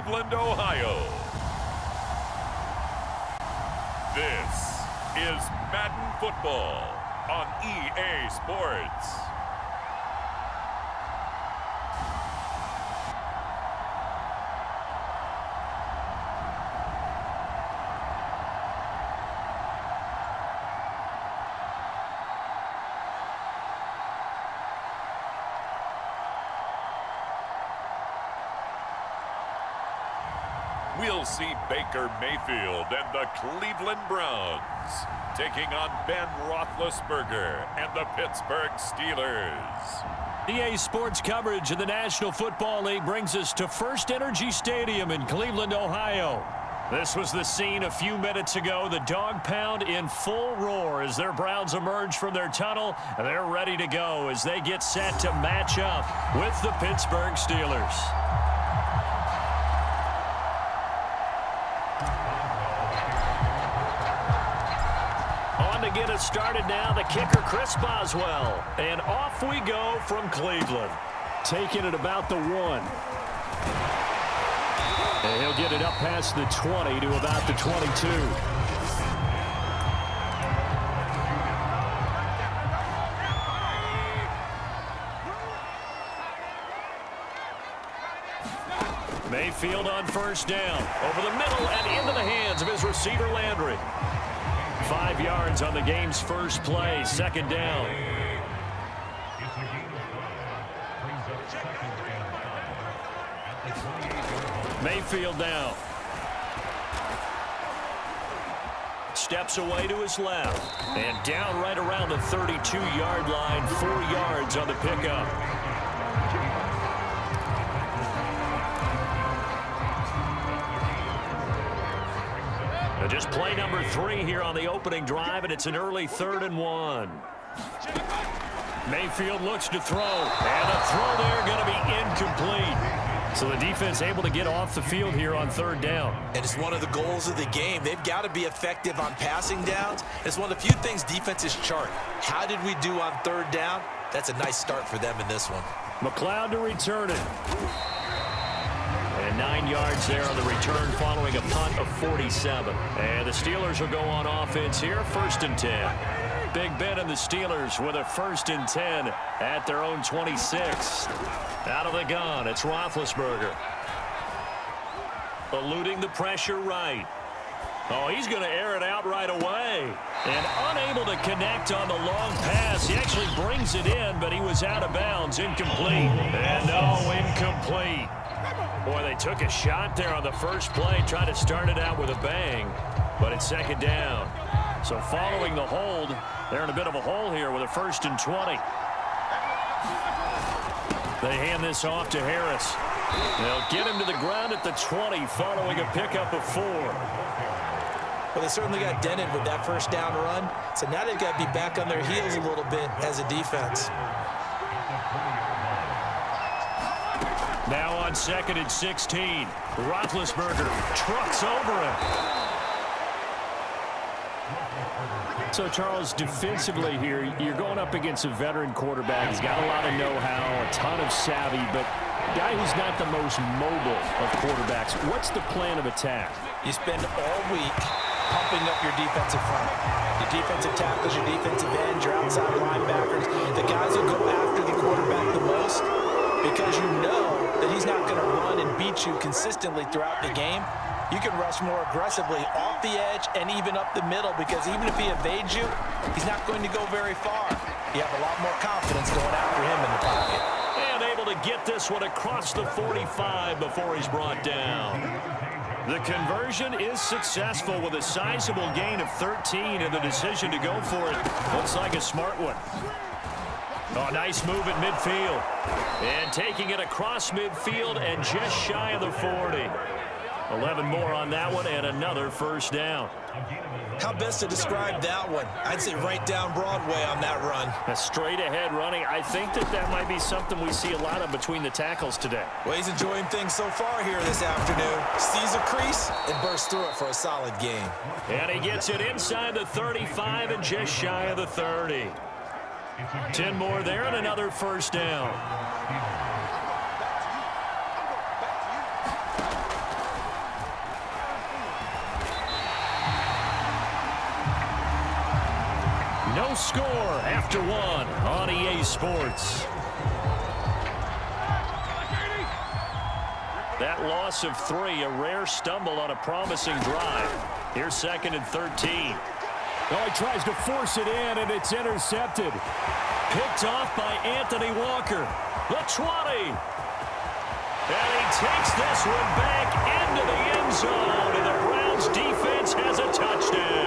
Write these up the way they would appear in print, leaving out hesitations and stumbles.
Cleveland, Ohio. This is Madden Football on EA Sports. We'll see Baker Mayfield and the Cleveland Browns taking on Ben Roethlisberger and the Pittsburgh Steelers. EA Sports coverage of the National Football League brings us to First Energy Stadium in Cleveland, Ohio. This was the scene a few minutes ago. The dog pound in full roar as their Browns emerge from their tunnel. They're ready to go as they get set to match up with the Pittsburgh Steelers. To get us started now, the kicker, Chris Boswell. And off we go from Cleveland. Taking it about the 1. And he'll get it up past the 20 to about the 22. Mayfield on first down. Over the middle and into the hands of his receiver, Landry. 5 yards on the game's first play, second down. Mayfield now. Steps away to his left. And down right around the 32-yard line, 4 yards on the pickup. Just play number 3 here on the opening drive, and it's an early 3rd and 1. Mayfield looks to throw, and a throw there going to be incomplete. So the defense able to get off the field here on 3rd down. And it's one of the goals of the game. They've got to be effective on passing downs. It's one of the few things defenses chart. How did we do on 3rd down? That's a nice start for them in this one. McLeod to return it. And 9 yards there on the return following a punt of 47. And the Steelers will go on offense here, 1st and 10. Big Ben and the Steelers with a 1st and 10 at their own 26. Out of the gun, it's Roethlisberger. Eluding the pressure right. Oh, he's going to air it out right away. And unable to connect on the long pass. He actually brings it in, but he was out of bounds, incomplete. And no, incomplete. Boy, they took a shot there on the first play, tried to start it out with a bang, but it's 2nd down. So following the hold, they're in a bit of a hole here with a 1st and 20. They hand this off to Harris. They'll get him to the ground at the 20 following a pickup of 4. Well, they certainly got dented with that 1st down run, so now they've got to be back on their heels a little bit as a defense. Now on 2nd and 16. Roethlisberger trucks over him. So, Charles, defensively here, you're going up against a veteran quarterback. He's got a lot of know-how, a ton of savvy, but a guy who's not the most mobile of quarterbacks. What's the plan of attack? You spend all week pumping up your defensive front. Your defensive tackles, your defensive ends, your outside linebackers, the guys who go after the quarterback the most, because you know that he's not going to run and beat you consistently throughout the game. You can rush more aggressively off the edge and even up the middle, because even if he evades you, he's not going to go very far. You have a lot more confidence going after him in the pocket. And able to get this one across the 45 before he's brought down. The conversion is successful with a sizable gain of 13, and the decision to go for it looks like a smart one. Oh, nice move at midfield. And taking it across midfield and just shy of the 40. 11 more on that one and another 1st down. How best to describe that one? I'd say right down Broadway on that run. A straight ahead running. I think that might be something we see a lot of between the tackles today. Well, he's enjoying things so far here this afternoon. Sees a crease and bursts through it for a solid game. And he gets it inside the 35 and just shy of the 30. 10 more there and another 1st down. no score after one on EA Sports. That loss of 3, a rare stumble on a promising drive. Here's 2nd and 13. Oh, he tries to force it in, and it's intercepted. Picked off by Anthony Walker. The 20. And he takes this one back into the end zone, and the Browns defense has a touchdown.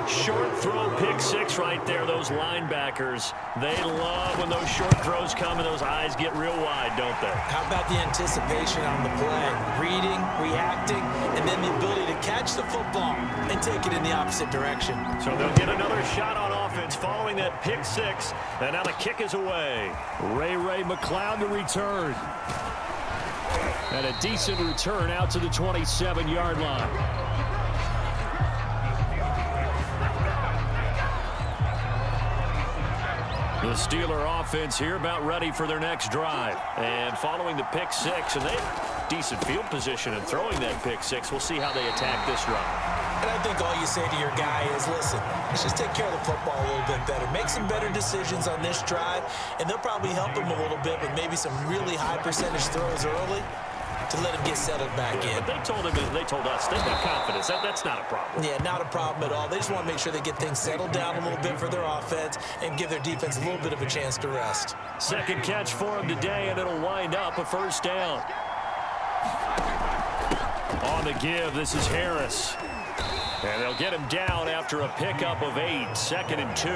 Short throw, pick 6 right there. Those linebackers, they love when those short throws come and those eyes get real wide, don't they? How about the anticipation on the play? Reading, reacting, and then the ability to catch the football and take it in the opposite direction. So they'll get another shot on offense following that pick 6, and now the kick is away. Ray McCloud to return. And a decent return out to the 27-yard line. The Steeler offense here about ready for their next drive. And following the pick 6, and they have decent field position in throwing that pick 6. We'll see how they attack this drive. And I think all you say to your guy is, listen, let's just take care of the football a little bit better. Make some better decisions on this drive, and they'll probably help him a little bit with maybe some really high percentage throws early to let him get settled back in. But they told us they've got confidence. That's not a problem. Yeah, not a problem at all. They just want to make sure they get things settled down a little bit for their offense and give their defense a little bit of a chance to rest. Second catch for him today, and it'll wind up a first down. On the give, this is Harris. And they'll get him down after a pickup of 8, 2nd and 2.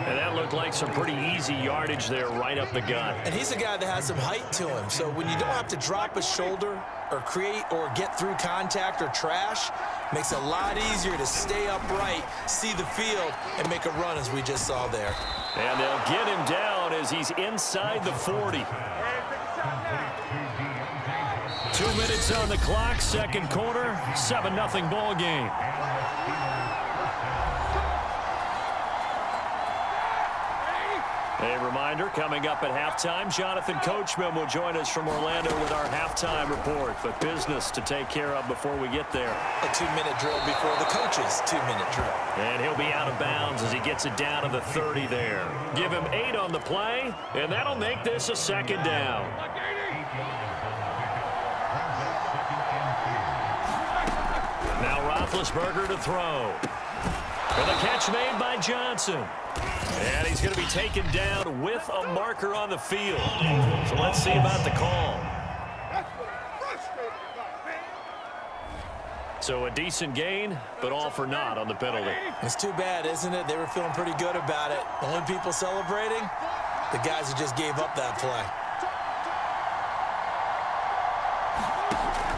And that looked like some pretty easy yardage there right up the gut. And he's a guy that has some height to him. So when you don't have to drop a shoulder or create or get through contact or trash, makes it a lot easier to stay upright, see the field, and make a run as we just saw there. And they'll get him down as he's inside the 40. 2 minutes on the clock, second quarter, 7-0 ball game. A reminder, coming up at halftime, Jonathan Coachman will join us from Orlando with our halftime report. But business to take care of before we get there. A 2-minute drill before the coach's 2-minute drill. And he'll be out of bounds as he gets it down to the 30 there. Give him 8 on the play, and that'll make this a second down. Now Roethlisberger to throw. For the catch made by Johnson. And he's going to be taken down with a marker on the field. So let's see about the call. So a decent gain, but all for naught on the penalty. It's too bad, isn't it? They were feeling pretty good about it. The only people celebrating, the guys who just gave up that play.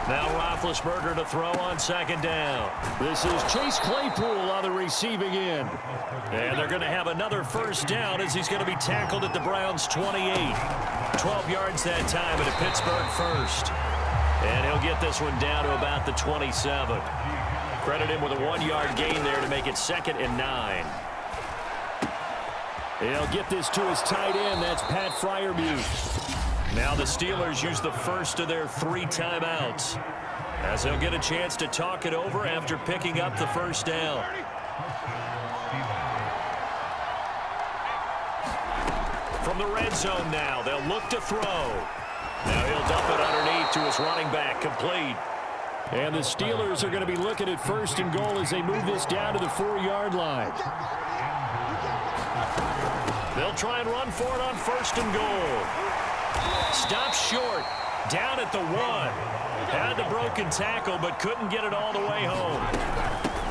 Now Roethlisberger to throw on second down. This is Chase Claypool on the receiving end. And they're going to have another first down as he's going to be tackled at the Browns' 28. 12 yards that time at a Pittsburgh first. And he'll get this one down to about the 27. Credit him with a 1-yard gain there to make it 2nd and 9. He'll get this to his tight end. That's Pat Freiermuth. Now the Steelers use the first of their 3 timeouts as they'll get a chance to talk it over after picking up the first down. From the red zone now, they'll look to throw. Now he'll dump it underneath to his running back, complete. And the Steelers are going to be looking at 1st and goal as they move this down to the 4-yard line. They'll try and run for it on 1st and goal. Stops short, down at the 1. Had the broken tackle, but couldn't get it all the way home.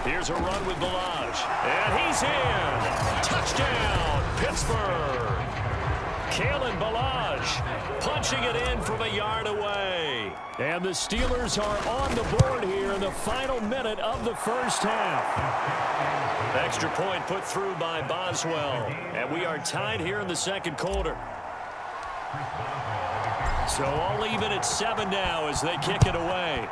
Here's a run with Balaj. And he's in. Touchdown, Pittsburgh. Kalen Balaj punching it in from a yard away. And the Steelers are on the board here in the final minute of the first half. Extra point put through by Boswell. And we are tied here in the second quarter. So all even at 7 now as they kick it away.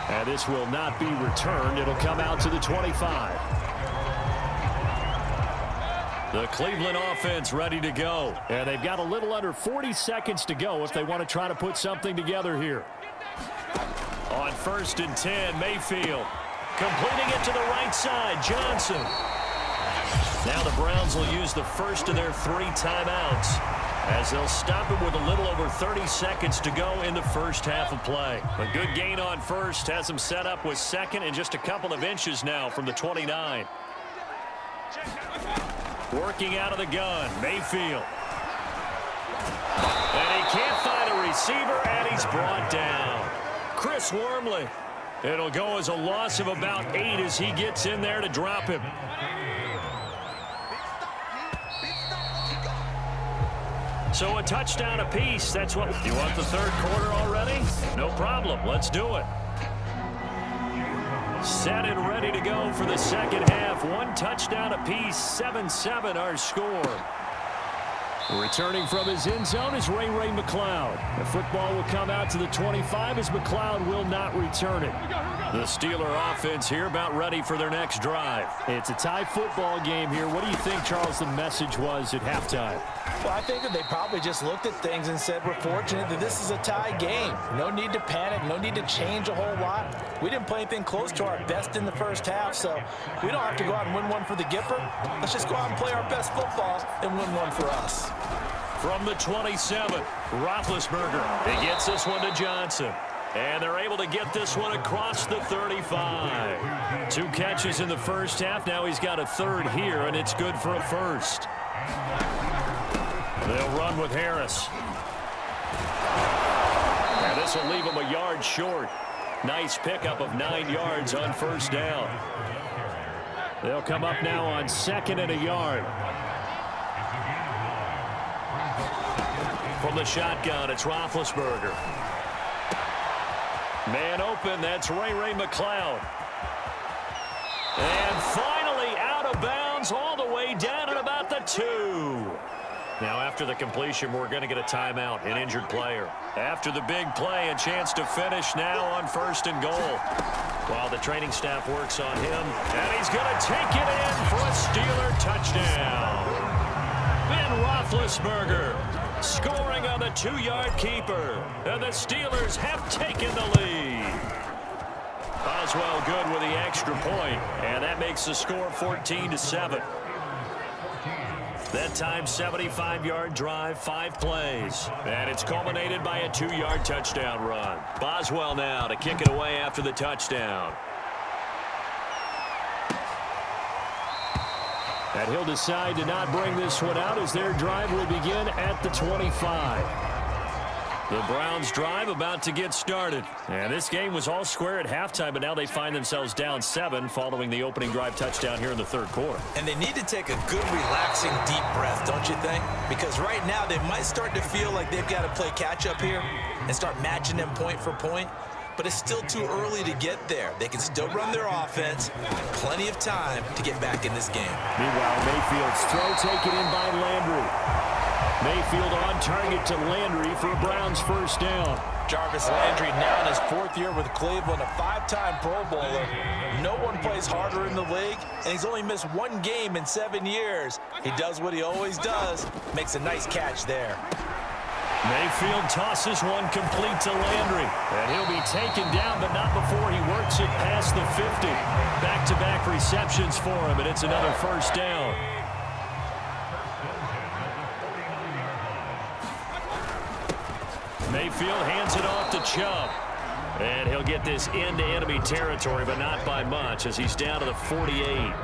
And this will not be returned. It'll come out to the 25. The Cleveland offense ready to go. And they've got a little under 40 seconds to go if they want to try to put something together here. On 1st and 10, Mayfield. Completing it to the right side, Johnson. Now the Browns will use the first of their 3 timeouts as they'll stop it with a little over 30 seconds to go in the first half of play. A good gain on first has them set up with second and just a couple of inches now from the 29. Working out of the gun, Mayfield. And he can't find a receiver, and he's brought down. Chris Wormley. It'll go as a loss of about 8 as he gets in there to drop him. So a touchdown apiece. That's what you want. The third quarter already? No problem. Let's do it. Set and ready to go for the second half. 1 touchdown apiece. 7-7 our score. Returning from his end zone is Ray McLeod. The football will come out to the 25 as McLeod will not return it. The Steeler offense here about ready for their next drive. It's a tie football game here. What do you think, Charles, the message was at halftime? Well, I think that they probably just looked at things and said, we're fortunate that this is a tie game. No need to panic. No need to change a whole lot. We didn't play anything close to our best in the first half, so we don't have to go out and win one for the Gipper. Let's just go out and play our best football and win one for us. From the 27, Roethlisberger. He gets this one to Johnson. And they're able to get this one across the 35. 2 catches in the first half. Now he's got a third here, and it's good for a first. They'll run with Harris. And this will leave him a yard short. Nice pickup of 9 yards on first down. They'll come up now on 2nd and a yard. From the shotgun, it's Roethlisberger. Man open, that's Ray McLeod. And finally out of bounds all the way down at about the 2. Now after the completion, we're going to get a timeout, an injured player. After the big play, a chance to finish now on 1st and goal. While the training staff works on him, and he's going to take it in for a Steeler touchdown. Ben Roethlisberger scoring on the 2-yard keeper. And the Steelers have taken the lead. Boswell good with the extra point, and that makes the score 14-7. That time, 75-yard drive, 5 plays. And it's culminated by a 2-yard touchdown run. Boswell now to kick it away after the touchdown. And he'll decide to not bring this one out as their drive will begin at the 25. The Browns drive about to get started. And this game was all square at halftime, but now they find themselves down 7 following the opening drive touchdown here in the third quarter. And they need to take a good, relaxing, deep breath, don't you think? Because right now they might start to feel like they've got to play catch-up here and start matching them point for point. But it's still too early to get there. They can still run their offense. Plenty of time to get back in this game. Meanwhile, Mayfield's throw taken in by Landry. Mayfield on target to Landry for a Browns first down. Jarvis Landry now in his 4th year with Cleveland, a 5-time Pro Bowler. No one plays harder in the league, and he's only missed 1 game in 7 years. He does what he always does, makes a nice catch there. Mayfield tosses one complete to Landry. And he'll be taken down, but not before he works it past the 50. Back-to-back receptions for him, and it's another first down. Mayfield hands it off to Chubb. And he'll get this into enemy territory, but not by much as he's down to the 48.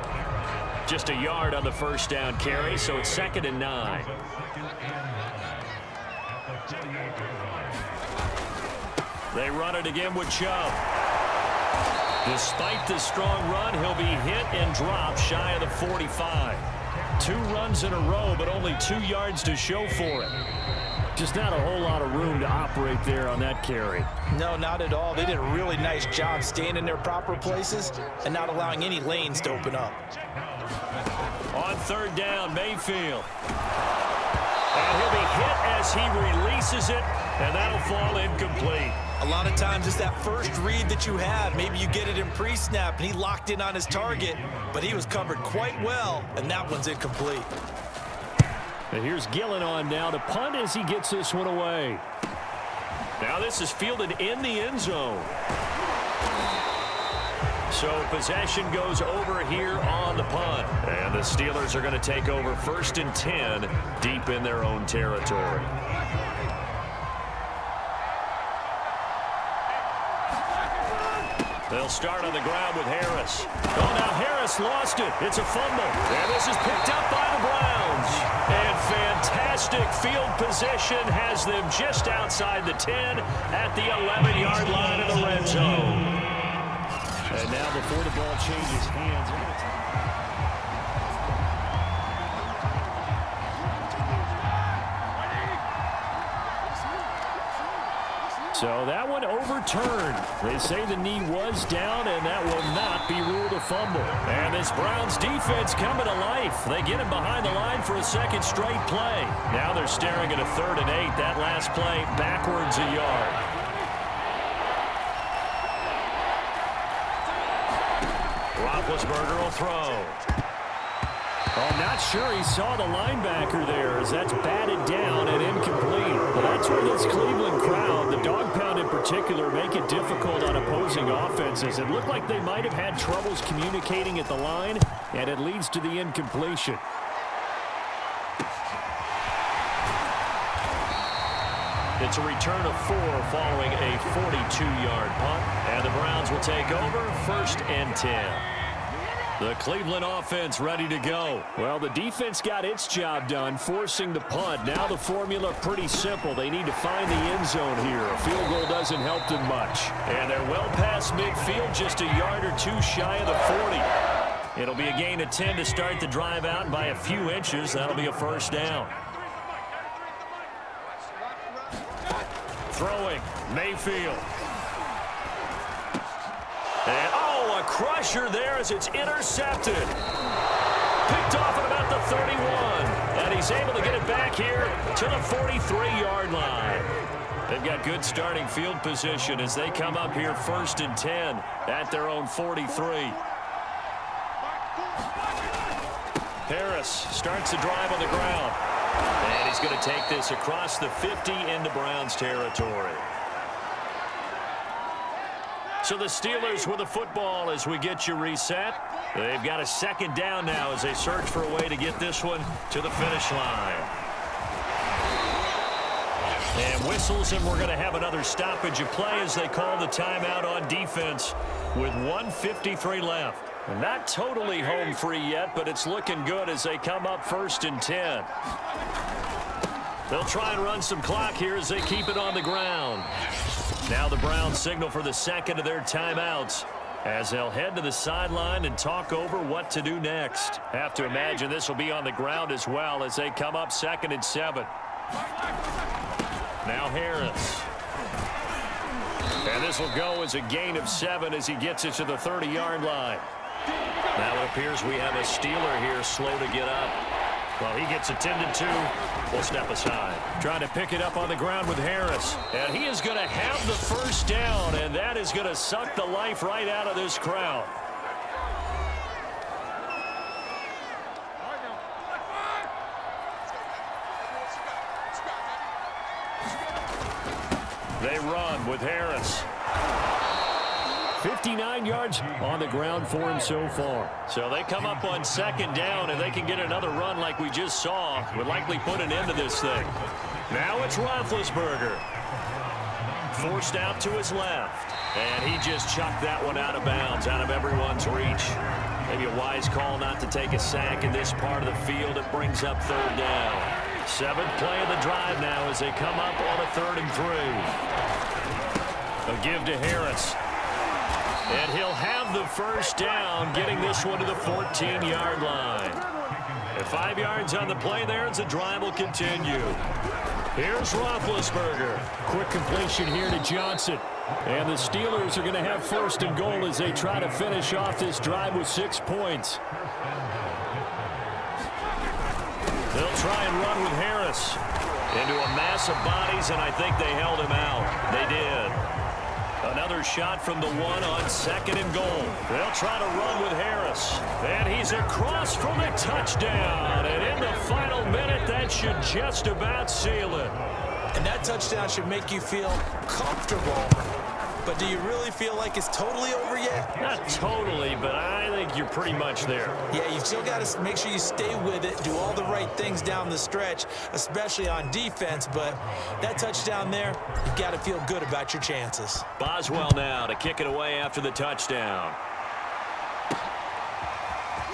Just a yard on the first down carry, so it's 2nd and 9. They run it again with Chubb. Despite the strong run, he'll be hit and dropped shy of the 45. 2 runs in a row, but only 2 yards to show for it. Just not a whole lot of room to operate there on that carry. No, not at all. They did a really nice job staying in their proper places and not allowing any lanes to open up. On 3rd down, Mayfield. And he'll be hit as he releases it, and that'll fall incomplete. A lot of times it's that first read that you have. Maybe you get it in pre-snap, and he locked in on his target, but he was covered quite well, and that one's incomplete. And here's Gillen on now to punt as he gets this one away. Now this is fielded in the end zone. So possession goes over here on the punt. And the Steelers are going to take over 1st and 10 deep in their own territory. They'll start on the ground with Harris. Oh, now Harris lost it. It's a fumble. And this is picked up by the Browns. And fantastic field position has them just outside the 10 at the 11-yard line of the red zone. And now before the ball changes hands. So that one overturned. They say the knee was down, and that will not be ruled a fumble. And this Browns defense coming to life. They get him behind the line for a second straight play. Now they're staring at a 3rd and 8. That last play backwards a yard. Roethlisberger will throw. Oh, not sure he saw the linebacker there as that's batted down and incomplete. But that's where this Cleveland crowd, the dog pound in particular, make it difficult on opposing offenses. It looked like they might have had troubles communicating at the line, and it leads to the incompletion. It's a return of 4 following a 42-yard punt. And the Browns will take over 1st and 10. The Cleveland offense ready to go. Well, the defense got its job done, forcing the punt. Now the formula pretty simple. They need to find the end zone here. A field goal doesn't help them much. And they're well past midfield, just a yard or two shy of the 40. It'll be a gain of 10 to start the drive out, and by a few inches, that'll be a 1st down. Throwing, Mayfield. And, oh, a crusher there as it's intercepted. Picked off at about the 31. And he's able to get it back here to the 43-yard line. They've got good starting field position as they come up here 1st and 10 at their own 43. Harris starts the drive on the ground. And he's going to take this across the 50 into Browns territory. So the Steelers with the football as we get you reset. They've got a 2nd down now as they search for a way to get this one to the finish line. And whistles, and we're going to have another stoppage of play as they call the timeout on defense with 1:53 left. And not totally home free yet, but it's looking good as they come up 1st and 10. They'll try and run some clock here as they keep it on the ground. Now the Browns signal for the 2nd of their timeouts as they'll head to the sideline and talk over what to do next. Have to imagine this will be on the ground as well as they come up 2nd and 7. Now Harris. And this will go as a gain of 7 as he gets it to the 30-yard line. Now it appears we have a Steeler here slow to get up. Well, he gets attended to. We'll step aside. Trying to pick it up on the ground with Harris. And he is going to have the 1st down, and that is going to suck the life right out of this crowd. They run with Harris. 59 yards on the ground for him so far. So they come up on 2nd down, and they can get another run like we just saw. Would likely put an end to this thing. Now it's Roethlisberger. Forced out to his left. And he just chucked that one out of bounds, out of everyone's reach. Maybe a wise call not to take a sack in this part of the field. It brings up 3rd down. 7th play of the drive now as they come up on a 3rd and 3. A give to Harris. And he'll have the 1st down, getting this one to the 14-yard line. And 5 yards on the play there as the drive will continue. Here's Roethlisberger. Quick completion here to Johnson. And the Steelers are going to have 1st and goal as they try to finish off this drive with 6 points. They'll try and run with Harris into a mass of bodies, and I think they held him out. They did. Another shot from the 1 on 2nd and goal. They'll try to run with Harris. And he's across for the touchdown. And in the final minute, that should just about seal it. And that touchdown should make you feel comfortable But do you really feel like it's totally over yet? Not totally, but I think you're pretty much there. Yeah, you've still got to make sure you stay with it, do all the right things down the stretch, especially on defense. But that touchdown there, you've got to feel good about your chances. Boswell now to kick it away after the touchdown.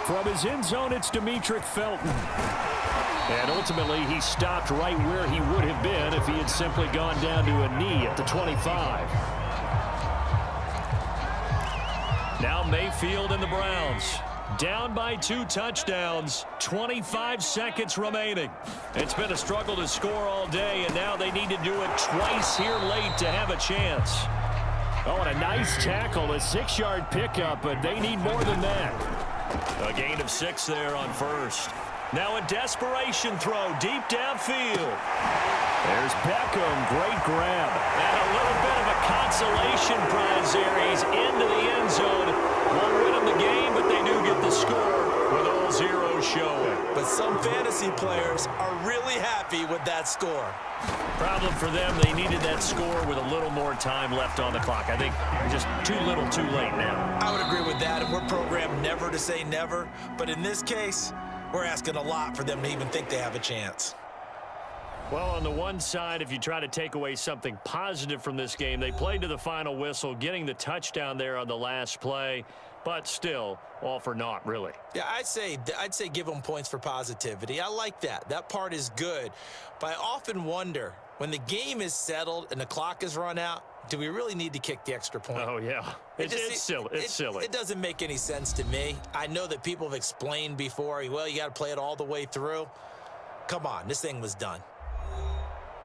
From his end zone, it's Demetric Felton. And ultimately, he stopped right where he would have been if he had simply gone down to a knee at the 25. Now Mayfield and the Browns. Down by 2 touchdowns, 25 seconds remaining. It's been a struggle to score all day, and now they need to do it twice here late to have a chance. Oh, and a nice tackle, a 6-yard pickup, but they need more than that. A gain of 6 there on first. Now a desperation throw deep downfield. There's Beckham, great grab. And a little bit of a consolation prize there. He's into the end zone. Won't win him the game, but they do get the score with all zeros showing. But some fantasy players are really happy with that score. Problem for them, they needed that score with a little more time left on the clock. I think just too little too late now. I would agree with that, and we're programmed never to say never. But in this case, we're asking a lot for them to even think they have a chance. Well, on the one side, if you try to take away something positive from this game, they played to the final whistle, getting the touchdown there on the last play, but still all for naught, really. Yeah, I'd say give them points for positivity. I like that. That part is good. But I often wonder, when the game is settled and the clock is run out, do we really need to kick the extra point? Oh, yeah. It's silly. It's silly. It doesn't make any sense to me. I know that people have explained before, well, you got to play it all the way through. Come on, this thing was done.